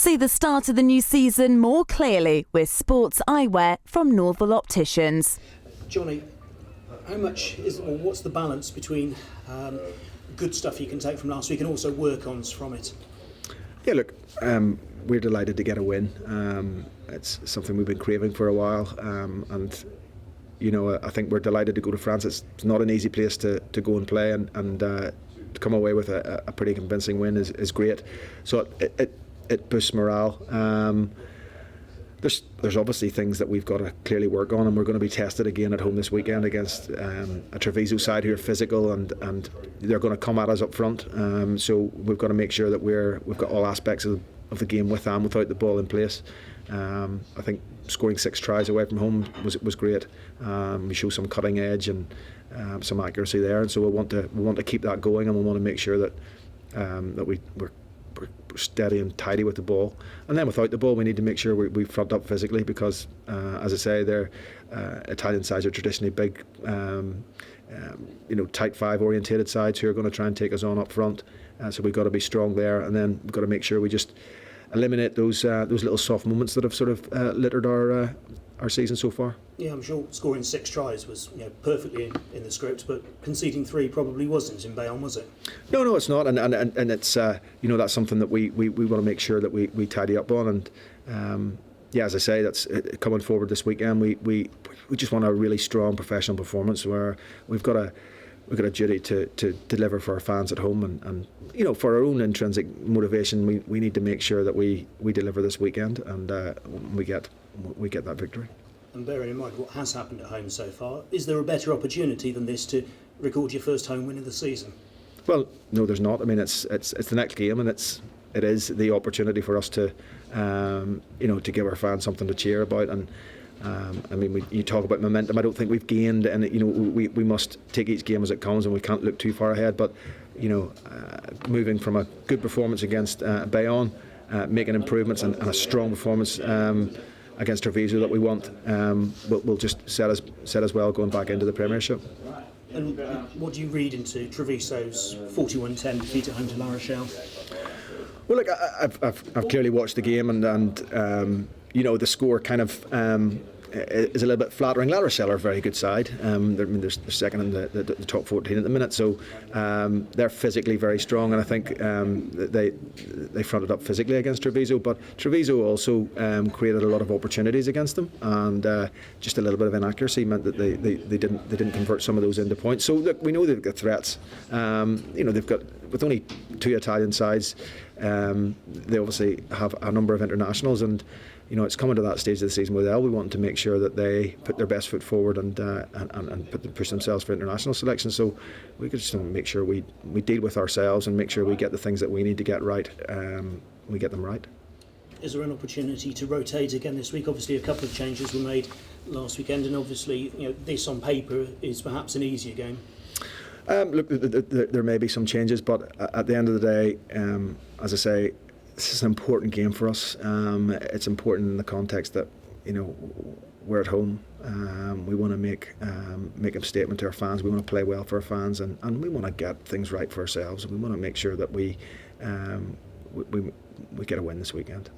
See the start of the new season more clearly with sports eyewear from Norval Opticians. Jonny, what's the balance between good stuff you can take from last week and also work-ons from it? Yeah, look, we're delighted to get a win. It's something we've been craving for a while, and you know, I think we're delighted to go to France. It's not an easy place to go and play, and to come away with a pretty convincing win is great. So it boosts morale. There's obviously things that we've got to clearly work on, and we're going to be tested again at home this weekend against a Treviso side who are physical and they're going to come at us up front. So we've got to make sure that we've got all aspects of the game with and without the ball in place. I think scoring 6 tries away from home was great. We show some cutting edge and some accuracy there, and so we want to keep that going, and we want to make sure that we're steady and tidy with the ball. And then without the ball, we need to make sure we front up physically, because as I say, their Italian sides are traditionally big, tight 5 orientated sides who are going to try and take us on up front. So we've got to be strong there, and then we've got to make sure we just eliminate those little soft moments that have sort of littered our season so far. Yeah, I'm sure scoring 6 tries was perfectly in the script, but conceding 3 probably wasn't in Bayonne, was it? No, it's not, and it's that's something that we want to make sure that we tidy up on, and as I say, that's coming forward this weekend. We just want a really strong professional performance where we've got a duty to deliver for our fans at home, and for our own intrinsic motivation, we need to make sure that we deliver this weekend, and we get that victory. And bearing in mind what has happened at home so far, is there a better opportunity than this to record your first home win of the season? Well, no, there's not. I mean, it's the next game, and it is the opportunity for us to to give our fans something to cheer about. And you talk about momentum. I don't think we've gained, and we must take each game as it comes, and we can't look too far ahead. But moving from a good performance against Bayonne, making improvements, and a strong performance against Treviso that we want, will just set us well going back into the Premiership. And what do you read into Treviso's 41-10 defeat at home to La Rochelle? Well, look, I've clearly watched the game, and the score kind of is a little bit flattering. La Rochelle are a very good side. They're second in the top 14 at the minute, so they're physically very strong, and I think they fronted up physically against Treviso. But Treviso also created a lot of opportunities against them, and just a little bit of inaccuracy meant that they didn't convert some of those into points. So look, we know they've got threats. They've got, with only 2 Italian sides, they obviously have a number of internationals, and it's coming to that stage of the season where we want to make sure that they put their best foot forward and push themselves for international selection. So we could just make sure we deal with ourselves and make sure we get the things that we need to get right. We get them right. Is there an opportunity to rotate again this week? Obviously, a couple of changes were made last weekend, and obviously, this on paper is perhaps an easier game. Look, there may be some changes, but at the end of the day, as I say, this is an important game for us. It's important in the context that we're at home. We want to make a statement to our fans. We want to play well for our fans, and we want to get things right for ourselves. And we want to make sure that we get a win this weekend.